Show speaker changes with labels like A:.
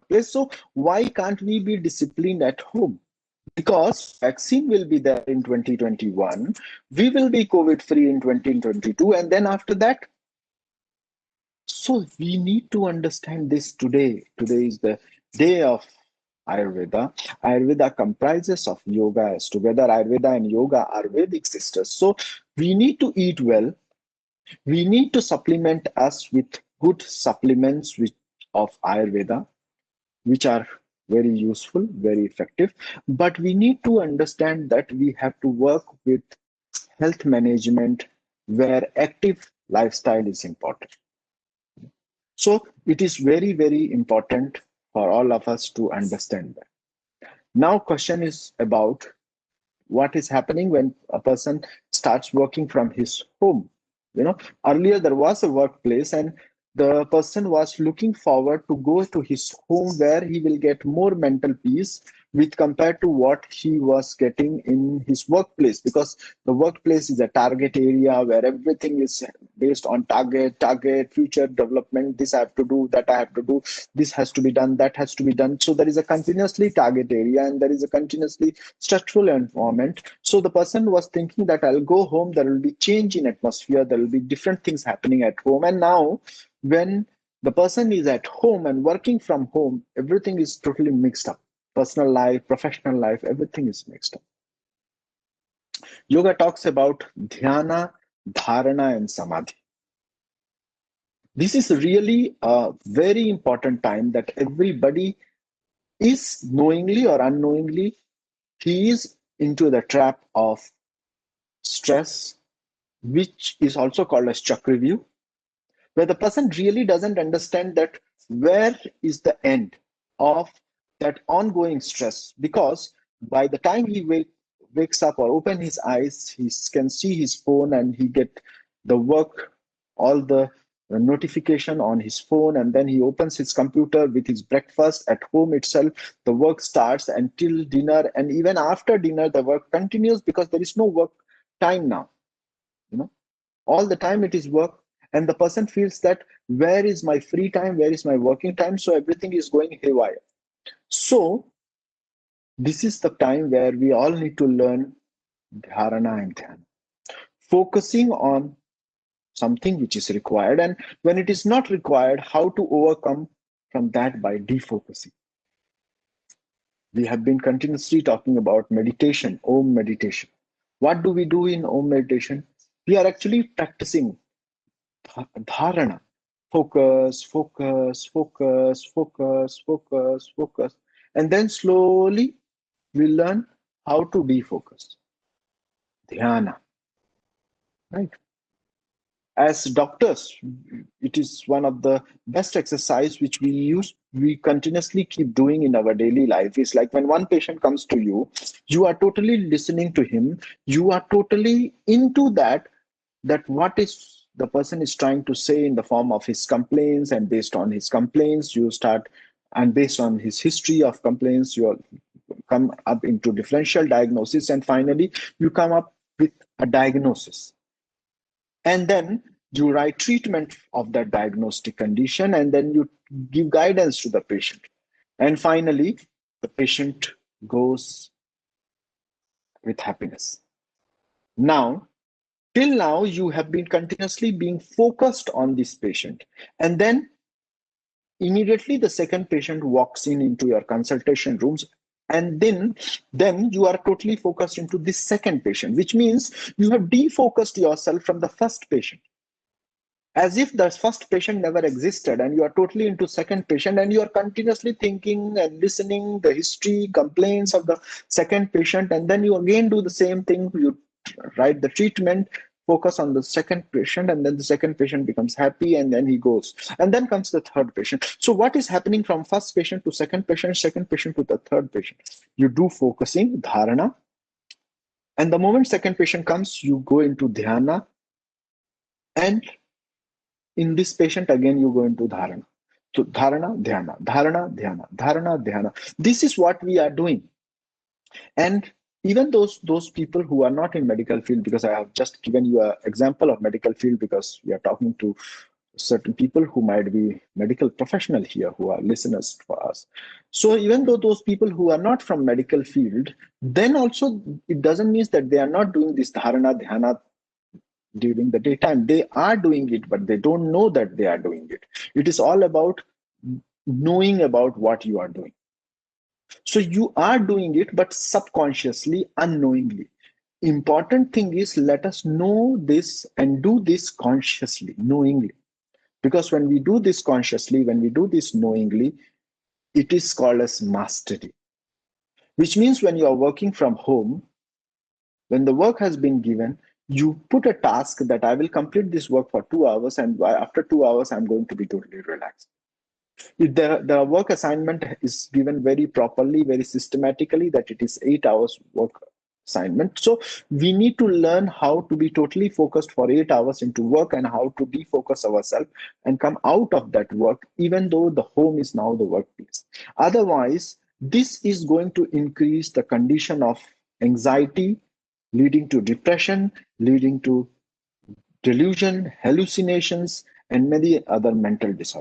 A: workplace. So why can't we be disciplined at home? Because vaccine will be there in 2021, we will be COVID free in 2022, and then after that. So we need to understand this today. Today is the day of Ayurveda. Ayurveda comprises of yoga as together. Ayurveda and yoga are Vedic sisters. So we need to eat well. We need to supplement us with good supplements of Ayurveda, which are very useful, very effective. But we need to understand that we have to work with health management where active lifestyle is important. So it is very, very important for all of us to understand that. Now, question is about what is happening when a person starts working from his home. Earlier there was a workplace, and the person was looking forward to go to his home where he will get more mental peace with compared to what he was getting in his workplace, because the workplace is a target area where everything is based on target future development. This I have to do, that I have to do, this has to be done, that has to be done. So there is a continuously target area and there is a continuously stressful environment. So the person was thinking that I'll go home, there will be change in atmosphere, there will be different things happening at home. And now when the person is at home and working from home, everything is totally mixed up. Personal life, professional life, everything is mixed up. Yoga talks about dhyana, dharana, and samadhi. This is really a very important time that everybody is knowingly or unknowingly, he is into the trap of stress, which is also called as chakravyuh, where the person really doesn't understand that where is the end of that ongoing stress. Because by the time he wakes up or open his eyes, he can see his phone and he get the work, all the notification on his phone, and then he opens his computer with his breakfast at home itself. The work starts until dinner, and even after dinner the work continues because there is no work time now. All the time it is work, and the person feels that where is my free time, where is my working time? So everything is going haywire. So this is the time where we all need to learn dharana and dhyana, focusing on something which is required, and when it is not required, how to overcome from that by defocusing. We have been continuously talking about meditation, Om meditation. What do we do in Om meditation? We are actually practicing dharana, focus, focus, focus, focus, focus, focus, and then slowly we learn how to defocus. Dhyana, right? As doctors, it is one of the best exercise which we continuously keep doing in our daily life. It's like when one patient comes to you, you are totally listening to him, you are totally into that what is the person is trying to say in the form of his complaints, and based on his complaints you start, and based on his history of complaints you come up into differential diagnosis, and finally you come up with a diagnosis, and then you write treatment of that diagnostic condition, and then you give guidance to the patient, and finally the patient goes with happiness. Now, till now you have been continuously being focused on this patient, and then immediately the second patient walks in into your consultation rooms, and then you are totally focused into this second patient, which means you have defocused yourself from the first patient, as if the first patient never existed, and you are totally into second patient, and you are continuously thinking and listening the history complaints of the second patient, and then you again do the same thing. You write the treatment, focus on the second patient, and then the second patient becomes happy, and then he goes, and then comes the third patient. So what is happening from first patient to second patient to the third patient? You do focusing, dharana, and the moment second patient comes, you go into dhyana, and in this patient again you go into dharana. So dharana, dhyana, dharana, dhyana, dharana, dhyana. This is what we are doing. And even those people who are not in medical field, because I have just given you an example of medical field because we are talking to certain people who might be medical professional here who are listeners for us. So even though those people who are not from medical field, then also it doesn't mean that they are not doing this dharana dhyana during the daytime. They are doing it, but they don't know that they are doing it. It is all about knowing about what you are doing. So you are doing it, but subconsciously, unknowingly. Important thing is, let us know this and do this consciously, knowingly. Because when we do this consciously, when we do this knowingly, it is called as mastery. Which means when you are working from home, when the work has been given, you put a task that I will complete this work for 2 hours, and after 2 hours, I'm going to be totally relaxed. If the work assignment is given very properly, very systematically, that it is 8 hours work assignment. So we need to learn how to be totally focused for 8 hours into work and how to defocus ourselves and come out of that work, even though the home is now the workplace. Otherwise, this is going to increase the condition of anxiety, leading to depression, leading to delusion, hallucinations, and many other mental disorders.